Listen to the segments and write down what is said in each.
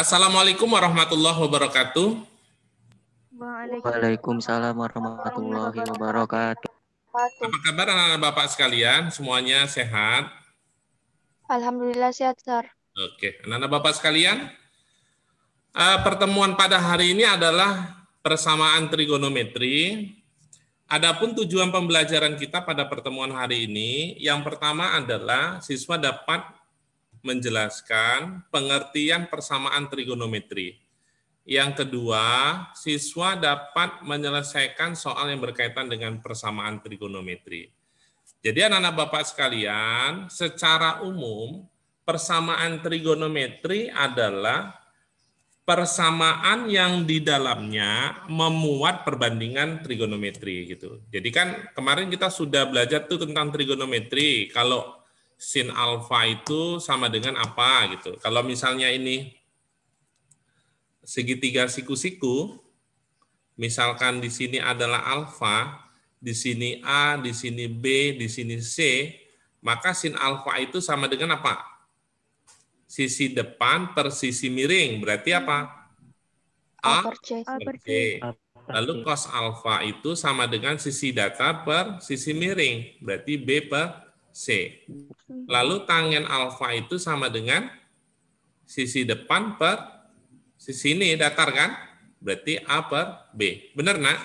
Assalamualaikum warahmatullahi wabarakatuh. Waalaikumsalam warahmatullahi wabarakatuh. Apa kabar anak-anak Bapak sekalian? Semuanya sehat? Alhamdulillah sehat, Sar. Oke, anak-anak Bapak sekalian, pertemuan pada hari ini adalah persamaan trigonometri. Adapun tujuan pembelajaran kita pada pertemuan hari ini, yang pertama adalah siswa dapat menjelaskan pengertian persamaan trigonometri. Yang kedua, siswa dapat menyelesaikan soal yang berkaitan dengan persamaan trigonometri. Jadi anak-anak Bapak sekalian, secara umum persamaan trigonometri adalah persamaan yang di dalamnya memuat perbandingan trigonometri gitu. Jadi kan kemarin kita sudah belajar tuh tentang trigonometri. Kalau sin alfa itu sama dengan apa gitu. Kalau misalnya ini segitiga siku-siku, misalkan di sini adalah alfa, di sini A, di sini B, di sini C, maka sin alfa itu sama dengan apa? Sisi depan per sisi miring, berarti apa? A per C. Lalu cos alfa itu sama dengan sisi datar per sisi miring, berarti B per C. Lalu tangen alfa itu sama dengan sisi depan per sisi ini datar kan? Berarti A per B. Benar, Nak?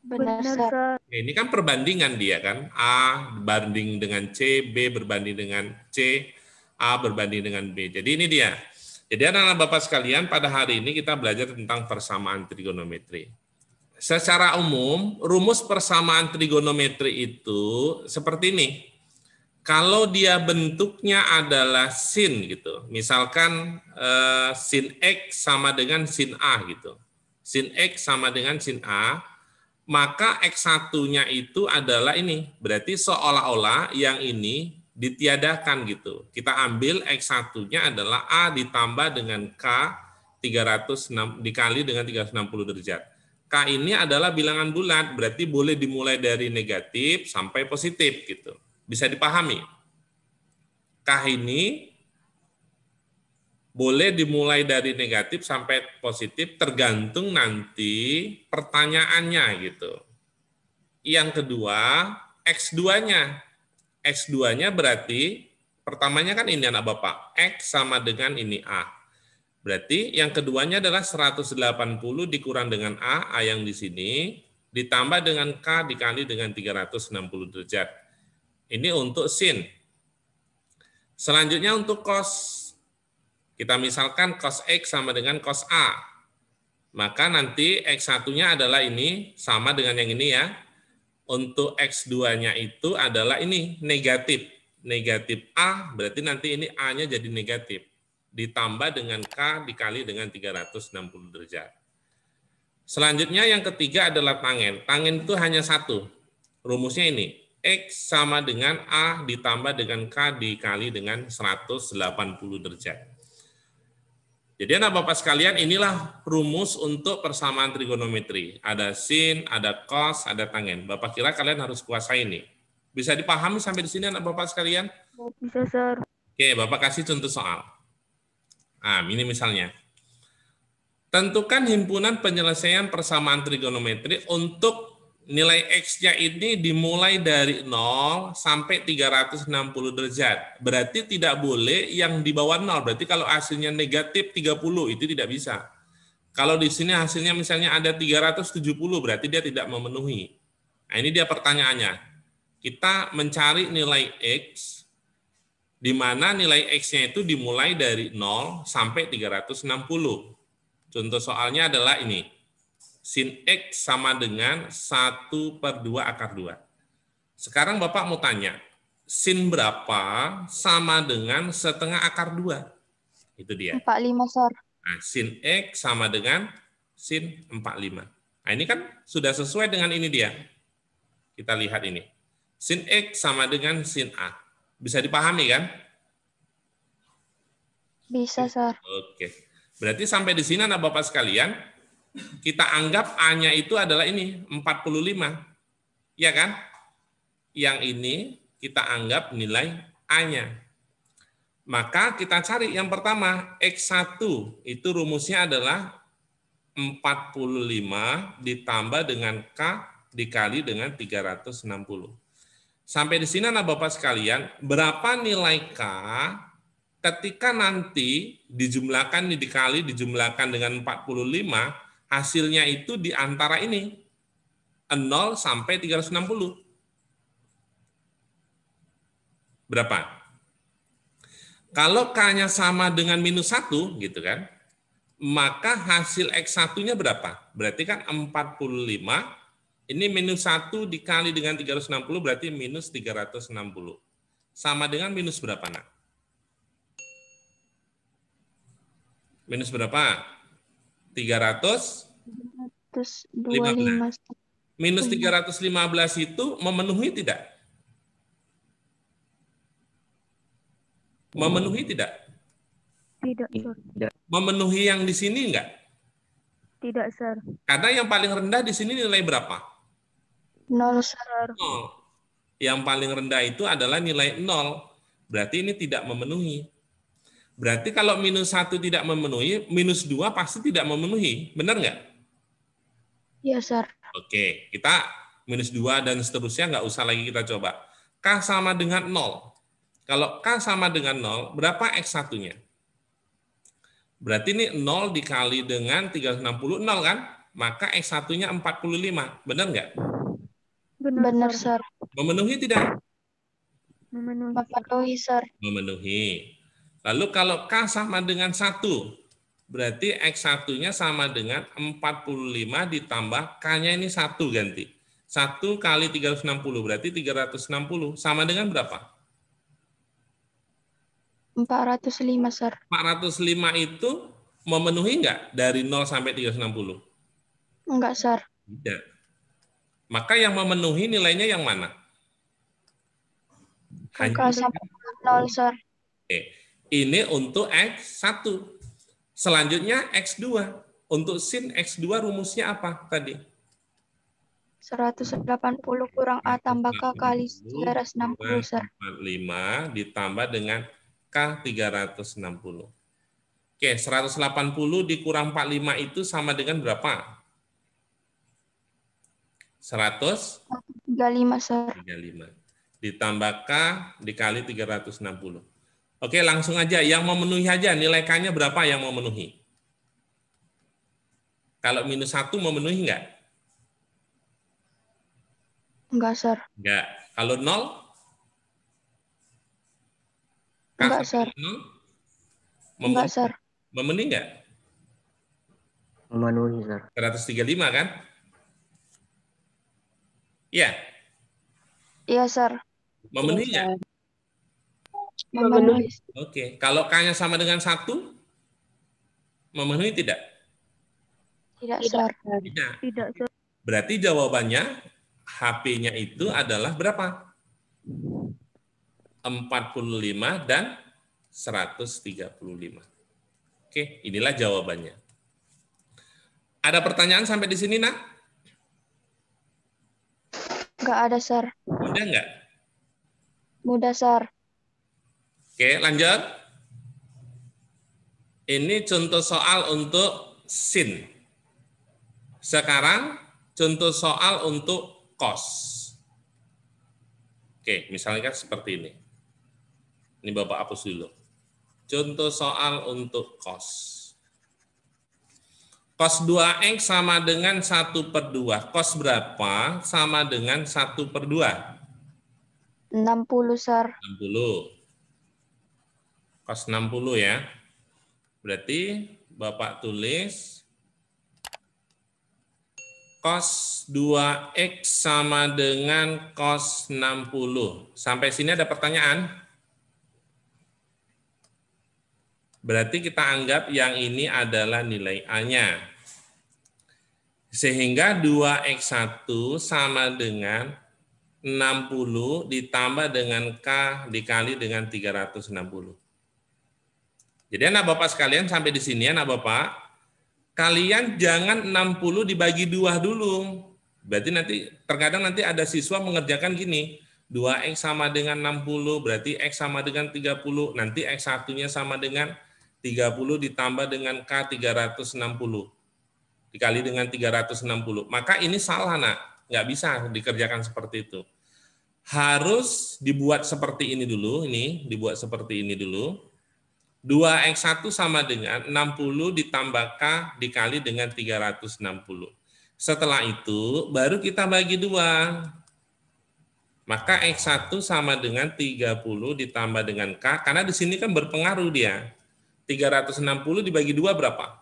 Benar, Sar. Ini kan perbandingan dia kan. A berbanding dengan C, B berbanding dengan C, A berbanding dengan B. Jadi ini dia. Jadi anak-anak Bapak sekalian, pada hari ini kita belajar tentang persamaan trigonometri. Secara umum, rumus persamaan trigonometri itu seperti ini. Kalau dia bentuknya adalah sin gitu, misalkan sin X sama dengan sin A gitu. Sin X sama dengan sin A, maka X1-nya itu adalah ini. Berarti seolah-olah yang ini ditiadakan gitu. Kita ambil X1-nya adalah A ditambah dengan K 306 dikali dengan 360 derajat. K ini adalah bilangan bulat, berarti boleh dimulai dari negatif sampai positif gitu. Bisa dipahami. K ini boleh dimulai dari negatif sampai positif tergantung nanti pertanyaannya gitu. Yang kedua, X2-nya. X2-nya berarti pertamanya kan ini anak Bapak, X sama dengan ini A. Berarti yang keduanya adalah 180 dikurang dengan A yang di sini, ditambah dengan K dikali dengan 360 derajat. Ini untuk sin. Selanjutnya untuk cos. Kita misalkan cos X sama dengan cos A. Maka nanti X1-nya adalah ini, sama dengan yang ini ya. Untuk X2-nya itu adalah ini, negatif. Negatif A, berarti nanti ini A-nya jadi negatif. Ditambah dengan K dikali dengan 360 derajat. Selanjutnya yang ketiga adalah tangen. Tangen itu hanya satu. Rumusnya ini. X sama dengan A ditambah dengan K dikali dengan 180 derajat. Jadi anak Bapak sekalian, inilah rumus untuk persamaan trigonometri. Ada sin, ada cos, ada tangen. Bapak kira kalian harus kuasai ini. Bisa dipahami sampai di sini anak Bapak sekalian? Bisa, Sar. Oke, Bapak kasih contoh soal. Nah, ini misalnya. Tentukan himpunan penyelesaian persamaan trigonometri untuk nilai X-nya ini dimulai dari 0 sampai 360 derajat. Berarti tidak boleh yang di bawah 0. Berarti kalau hasilnya negatif 30 itu tidak bisa. Kalau di sini hasilnya misalnya ada 370 berarti dia tidak memenuhi. Nah, ini dia pertanyaannya. Kita mencari nilai X di mana nilai X-nya itu dimulai dari 0 sampai 360. Contoh soalnya adalah ini. Sin X sama dengan 1/2 akar 2. Sekarang Bapak mau tanya, sin berapa sama dengan setengah akar 2? Itu dia. 45, Sar. Nah, sin X sama dengan sin 45. Nah, ini kan sudah sesuai dengan ini dia. Kita lihat ini. Sin X sama dengan sin A. Bisa dipahami kan? Bisa, Sar. Oke. Berarti sampai di sini anak Bapak sekalian, kita anggap A-nya itu adalah ini, 45. Ya kan? Yang ini kita anggap nilai A-nya. Maka kita cari yang pertama, X1 itu rumusnya adalah 45 ditambah dengan K dikali dengan 360. Sampai di sini anak Bapak sekalian, berapa nilai K ketika nanti dikali dijumlahkan dengan 45, hasilnya itu di antara ini, 0 sampai 360. Berapa? Kalau K-nya sama dengan minus 1, gitu kan, maka hasil X1-nya berapa? Berarti kan 45, ini minus 1 dikali dengan 360, berarti minus 360. Sama dengan minus berapa, nak? Minus berapa? 325. Minus 315 itu memenuhi tidak? Memenuhi tidak? Tidak, Sir. Memenuhi yang di sini enggak? Tidak, Sir. Karena yang paling rendah di sini nilai berapa? 0, Sir. 0. Yang paling rendah itu adalah nilai 0. Berarti ini tidak memenuhi. Berarti kalau minus 1 tidak memenuhi, minus 2 pasti tidak memenuhi. Benar nggak? Iya, Sir. Oke, kita minus 2 dan seterusnya nggak usah lagi kita coba. K sama dengan 0. Kalau K sama dengan 0, berapa X1-nya? Berarti ini 0 dikali dengan 360, 0 kan? Maka X1-nya 45. Benar nggak? Benar, Sir. Memenuhi tidak? Memenuhi, Sir. Memenuhi. Lalu kalau K sama dengan 1, berarti X1-nya sama dengan 45 ditambah K-nya ini 1 ganti. 1 kali 360, berarti 360. Sama dengan berapa? 405, Sir. 405 itu memenuhi nggak dari 0 sampai 360? Enggak, Sir. Tidak. Maka yang memenuhi nilainya yang mana? K sama 0, Sir. Oke. Ini untuk X1. Selanjutnya X2. Untuk sin X2 rumusnya apa tadi? 180 kurang A tambah K kali 360, Sir. 45 ditambah dengan K 360. Oke, 180 dikurang 45 itu sama dengan berapa? 135, Sir. 35. Ditambah K dikali 360. Oke, langsung aja. Yang memenuhi aja, nilai K-nya berapa yang memenuhi? Kalau minus 1 memenuhi enggak? Enggak, Sir. Enggak. Kalau 0? Enggak, Sir. Enggak, Sir. Memenuhi enggak? Memenuhi, Sir. 135 kan? Iya. Iya, Sir. Memenuhi enggak? Memenuhi. Oke. Kalau K-nya sama dengan 1? Memenuhi tidak? Tidak, Sir. Tidak. Tidak, Sir. Berarti jawabannya HP-nya itu adalah berapa? 45 dan 135. Oke, inilah jawabannya. Ada pertanyaan sampai di sini, nak? Enggak ada, Sir. Mudah nggak? Mudah, Sir. Oke, lanjut. Ini contoh soal untuk sin. Sekarang contoh soal untuk cos. Oke, misalnya kan seperti ini. Ini Bapak hapus dulu. Contoh soal untuk cos. Cos 2X sama dengan 1/2. Cos berapa sama dengan 1/2? 60, Sir. 60. Cos 60 ya. Berarti Bapak tulis cos 2X sama dengan cos 60. Sampai sini ada pertanyaan? Berarti kita anggap yang ini adalah nilai A-nya. Sehingga 2X1 sama dengan 60 ditambah dengan K dikali dengan 360. Jadi anak Bapak sekalian sampai di sini anak Bapak, kalian jangan 60 dibagi 2 dulu. Berarti nanti terkadang nanti ada siswa mengerjakan gini, 2X sama dengan 60, berarti X sama dengan 30. Nanti X1-nya sama dengan 30 ditambah dengan K 360. Dikali dengan 360. Maka ini salah, nak. Nggak bisa dikerjakan seperti itu. Harus dibuat seperti ini dulu. Ini dibuat seperti ini dulu. 2X1 sama dengan 60 ditambah K dikali dengan 360. Setelah itu, baru kita bagi 2. Maka X1 sama dengan 30 ditambah dengan K, karena di sini kan berpengaruh dia. 360 dibagi 2 berapa?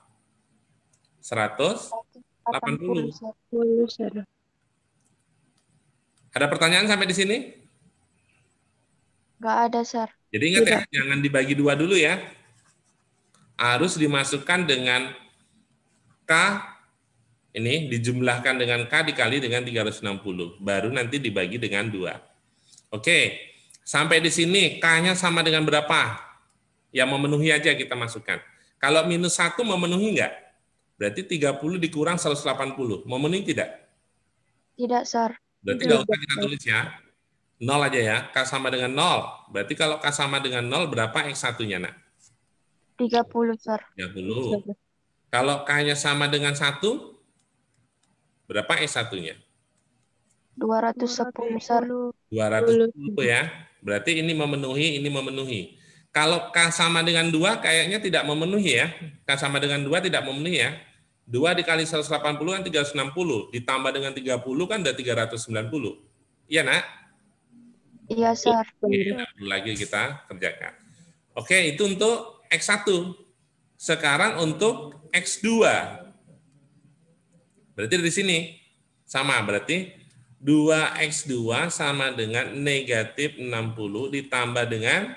180. Ada pertanyaan sampai di sini? Nggak ada, Sir. Jadi ingat ya, jangan dibagi 2 dulu ya. Harus dimasukkan dengan K, ini dijumlahkan dengan K dikali dengan 360. Baru nanti dibagi dengan 2. Oke, sampai di sini K-nya sama dengan berapa? Yang memenuhi aja kita masukkan. Kalau minus 1 memenuhi enggak? Berarti 30 dikurang 180. Memenuhi tidak? Tidak, Sir. Berarti enggak usah kita tulis ya. 0 aja ya. K sama dengan 0. Berarti kalau K sama dengan 0, berapa X1-nya, nak? 30, Sir. 30. Kalau K-nya sama dengan 1, berapa S1-nya? 210, Sir. 210 ya. Berarti ini memenuhi. Kalau K sama dengan 2 kayaknya tidak memenuhi ya. K sama dengan 2 tidak memenuhi ya. 2 dikali 180 kan 360. Ditambah dengan 30 kan udah 390. Iya, nak? Iya, Sir. Oke, lagi kita kerjakan. Oke, itu untuk X1. Sekarang untuk X2. Berarti dari sini sama, berarti 2X2 sama dengan negatif 60 ditambah dengan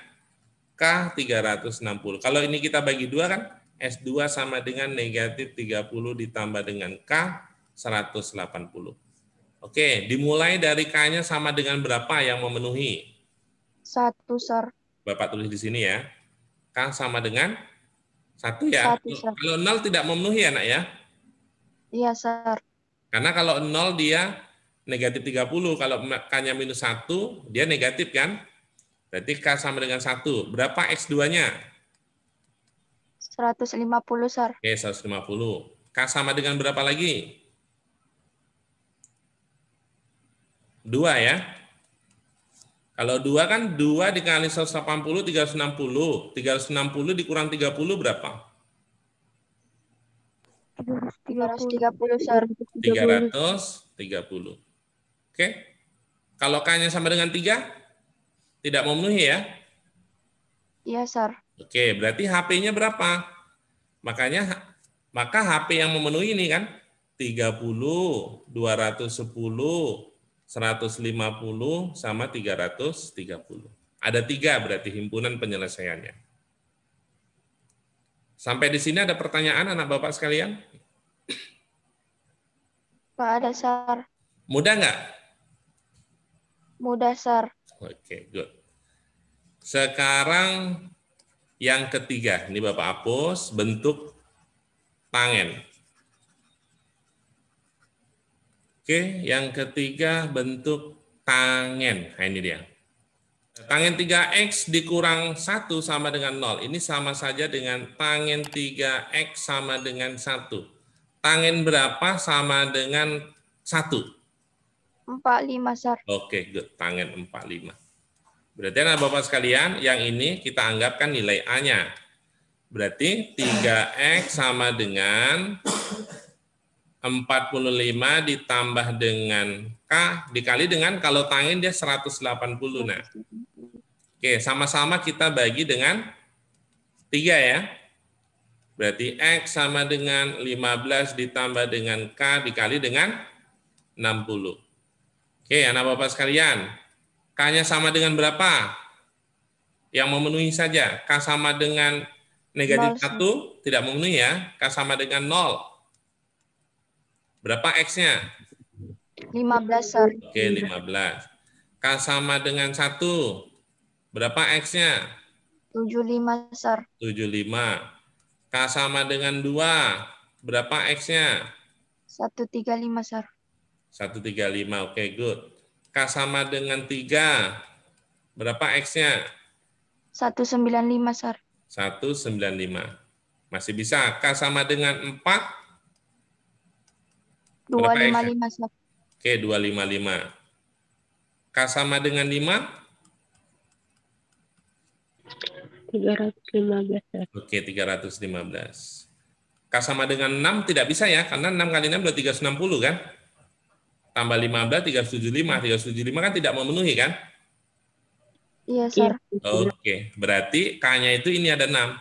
K 360. Kalau ini kita bagi 2 kan, S2 sama dengan negatif 30 ditambah dengan K 180. Oke, dimulai dari K-nya sama dengan berapa yang memenuhi? 1, Sir. Bapak tulis di sini ya. K sama dengan 1 ya. 1, Sir. Kalau 0 tidak memenuhi ya, nak ya. Iya, Sir. Karena kalau 0 dia negatif 30, kalau K-nya minus 1, dia negatif kan? Berarti K sama dengan 1. Berapa X2-nya? 150, Sir. Oke, 150. K sama dengan berapa lagi? 2 ya. Kalau 2 kan 2 dikali 180, 360. 360 dikurang 30 berapa? 330, Sir. 330. Oke. Kalau K-nya sama dengan 3, tidak memenuhi ya? Iya, Sir. Oke, berarti HP-nya berapa? Maka HP yang memenuhi ini kan 30, 210, 150 sama 330. Ada 3 berarti himpunan penyelesaiannya. Sampai di sini ada pertanyaan anak Bapak sekalian? Nggak ada, Sir. Mudah nggak? Mudah, Sir. Oke, good. Sekarang yang ketiga, ini Bapak hapus, bentuk tangen. Oke, yang ketiga bentuk tangen. Nah, ini dia. Tangen 3X dikurang 1 sama dengan 0. Ini sama saja dengan tangen 3X sama dengan 1. Tangen berapa sama dengan 1? 45, Sir. Oke, good. Tangen 45. Berarti anak Bapak sekalian, yang ini kita anggapkan nilai A-nya. Berarti 3X sama dengan 45 ditambah dengan K dikali dengan, kalau tangen dia 180. Nah. Oke, sama-sama kita bagi dengan 3 ya. Berarti X sama dengan 15 ditambah dengan K dikali dengan 60. Oke, anak Bapak sekalian. K-nya sama dengan berapa? Yang memenuhi saja. K sama dengan negatif 1, tidak memenuhi ya. K sama dengan 0. Berapa X-nya? 15, Sir. Oke, 15. K sama dengan 1. Berapa X-nya? 75, Sir. 75. K sama dengan 2. Berapa X-nya? 135, Sir. 135. Oke, good. K sama dengan 3. Berapa X-nya? 195, Sir. 195. Masih bisa. K sama dengan 4. Berapa X-nya? 255, Sir. Oke, 255. K sama dengan 5. 315, Sir. Oke, 315. K sama dengan 6 tidak bisa ya, karena 6 kali 6 berarti 360 kan? Tambah 15, 375. 375 kan tidak memenuhi kan? Iya, Iya, Sir. Oke, berarti K-nya itu ini ada 6.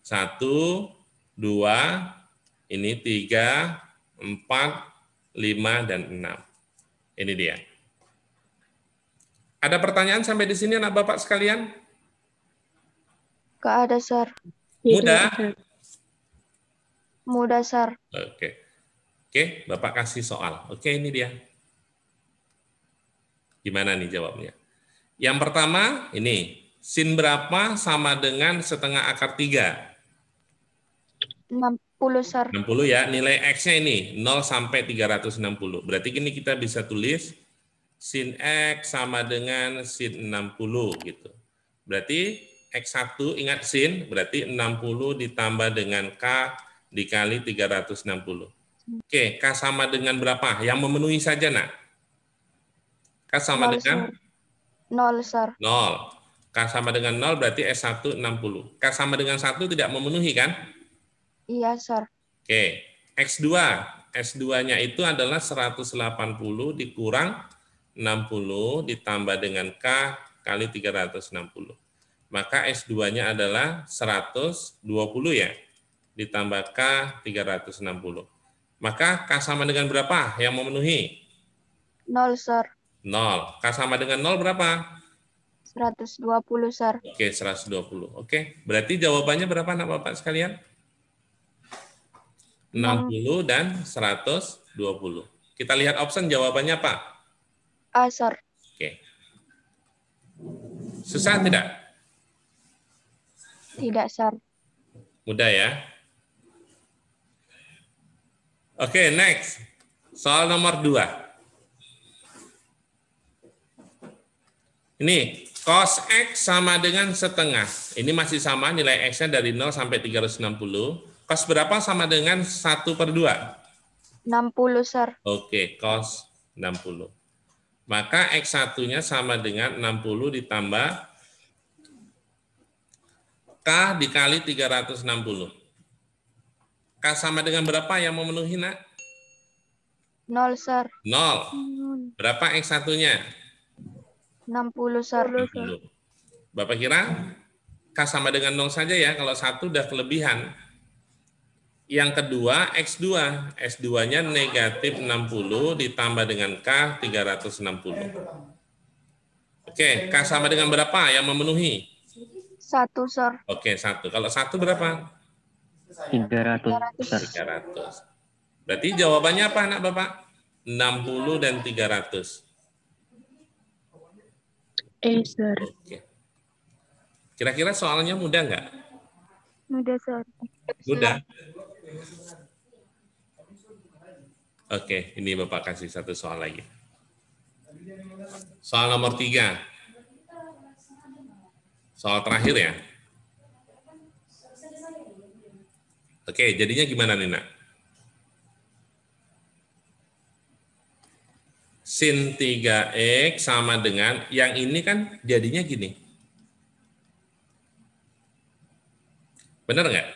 1, 2, ini 3, 4, 5, dan 6. Ini dia. Ada pertanyaan sampai di sini anak Bapak sekalian? Nggak ada, Sir. Mudah? Sir. Mudah, Sir. Oke. Oke, Bapak kasih soal. Oke, ini dia. Gimana nih jawabnya? Yang pertama, ini. Sin berapa sama dengan setengah akar 3? 60, Sir. 60 ya. Nilai X-nya ini, 0 sampai 360. Berarti gini kita bisa tulis, sin X sama dengan sin 60 gitu. Berarti X1, ingat sin, berarti 60 ditambah dengan K dikali 360. Oke, K sama dengan berapa? Yang memenuhi saja, nak. K sama 0, dengan Sir. 0, Sir. 0. K sama dengan 0 berarti S1 60. K sama dengan 1 tidak memenuhi kan? Iya, Sir. Oke, X2. S2-nya itu adalah 180 dikurang 60 ditambah dengan K kali 360. Maka S2-nya adalah 120 ya, ditambah K 360. Maka K sama dengan berapa yang memenuhi? 0, Sir. 0. K sama dengan 0 berapa? 120, Sir. Oke, 120. Oke, berarti jawabannya berapa anak Bapak sekalian? 60 dan 120. Kita lihat option jawabannya, Pak. A, Sir. Oke. Susah tidak? Tidak, Sir. Mudah ya. Oke, next. Soal nomor 2. Ini, cos X sama dengan setengah. Ini masih sama, nilai X-nya dari 0 sampai 360. Cos berapa sama dengan 1/2? 60, Sir. Oke, cos 60. Maka X1-nya sama dengan 60 ditambah K dikali 360. K sama dengan berapa yang memenuhi, nak? 0, Sir. 0. Berapa X1-nya? 60, Sir. 60. Bapak kira K sama dengan 0 saja ya, kalau 1 udah kelebihan. Yang kedua, X2. S2-nya negatif 60 ditambah dengan K 360. Oke, K sama dengan berapa yang memenuhi? 1, Sir. Oke, 1. Kalau 1 berapa? 300, Sir. 300. Berarti jawabannya apa, anak Bapak? 60 dan 300. Sir. Oke. Kira-kira soalnya mudah nggak? Mudah, Sir. Mudah. Oke, ini Bapak kasih satu soal lagi. Soal nomor 3. Soal terakhir ya. Oke, jadinya gimana nih, nak? Sin 3X sama dengan, yang ini kan jadinya gini. Benar nggak?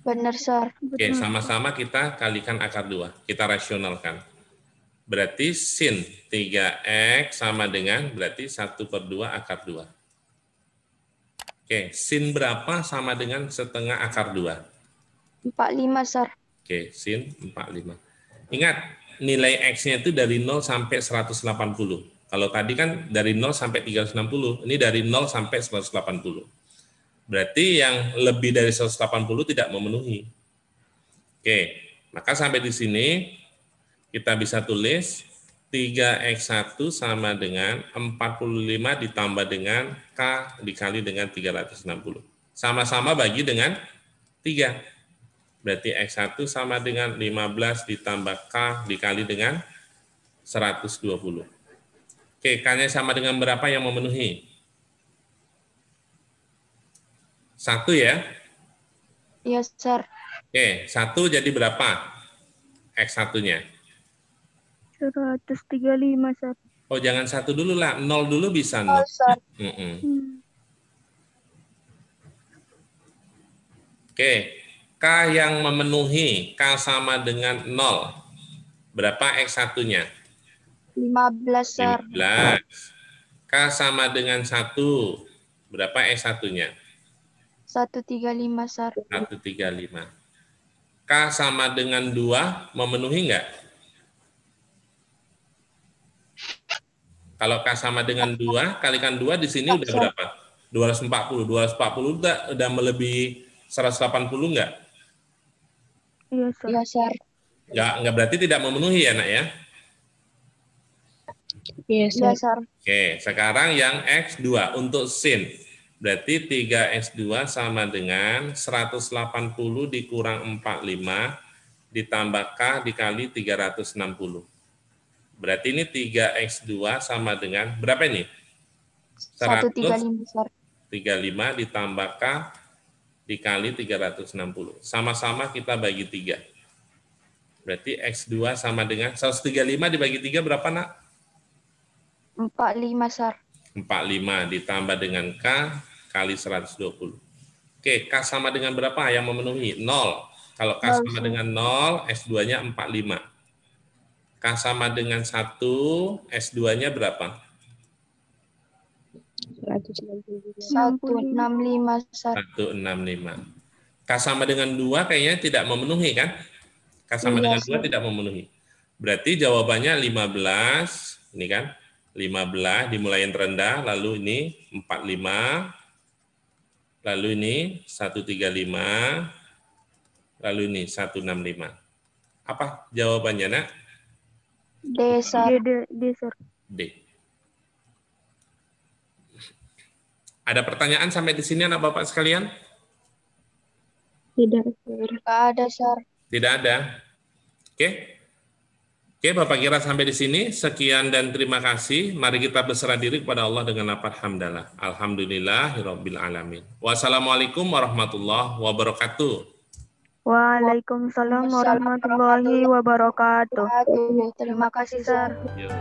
Benar, Sir. Oke, sama-sama kita kalikan akar 2. Kita rasionalkan. Berarti sin 3X sama dengan, berarti 1/2 akar 2. Oke, sin berapa sama dengan setengah akar 2? 45, Sir. Oke, sin 45. Ingat, nilai X-nya itu dari 0 sampai 180. Kalau tadi kan dari 0 sampai 360, ini dari 0 sampai 180. Berarti yang lebih dari 180 tidak memenuhi. Oke, maka sampai di sini kita bisa tulis 3X1 sama dengan 45 ditambah dengan K dikali dengan 360. Sama-sama bagi dengan 3. Berarti X1 sama dengan 15 ditambah K dikali dengan 120. Oke, K-nya sama dengan berapa yang memenuhi? 1 ya? Iya, Sir. Oke, 1 jadi berapa? X1-nya. 135, Sir. Oh, jangan 1 dulu lah, 0 dulu bisa 0. 0, Sir. Oke, K yang memenuhi, K sama dengan 0. Berapa X1-nya? 15, Sir. 15. K sama dengan 1. Berapa X1-nya? 135, Sir. 135. K sama dengan 2 memenuhi enggak? Kalau K sama dengan 2, kalikan 2 di sini udah berapa? 240. 240 udah melebihi 180 enggak? Iya, Sir. Iya, Sir. Enggak berarti tidak memenuhi ya, Nak ya? Iya, Sir. Oke, sekarang yang X2 untuk sin. Berarti 3X2 sama dengan 180 dikurang 45 ditambah K dikali 360. Berarti ini 3X2 sama dengan berapa ini? 135, Sir. 35 ditambah K dikali 360. Sama-sama kita bagi 3. Berarti X2 sama dengan 135 dibagi 3 berapa, Nak? 45, Sir. 45 ditambah dengan K kali 120. Oke, K sama dengan berapa yang memenuhi? 0. Kalau K sama dengan 0, S2-nya 45. K sama dengan 1, S2-nya berapa? 165, Sir. 165. K sama dengan 2 kayaknya tidak memenuhi kan? K sama Iya, dengan 2 Sir. tidak memenuhi. Berarti jawabannya 15, ini kan? 15 dimulai yang rendah, lalu ini 45, lalu ini 135, lalu ini 165. Apa jawabannya, Nak? D, Sir. D, Sir. D. Ada pertanyaan sampai di sini, anak Bapak sekalian? Tidak. Nggak ada, Sir. Tidak ada. Oke. Oke, Bapak kira sampai di sini. Sekian dan terima kasih. Mari kita berserah diri kepada Allah dengan lafaz hamdalah. Alhamdulillahirabbil alamin. Wassalamualaikum warahmatullahi wabarakatuh. Waalaikumsalam warahmatullahi wabarakatuh. Terima kasih, Sir. Ya.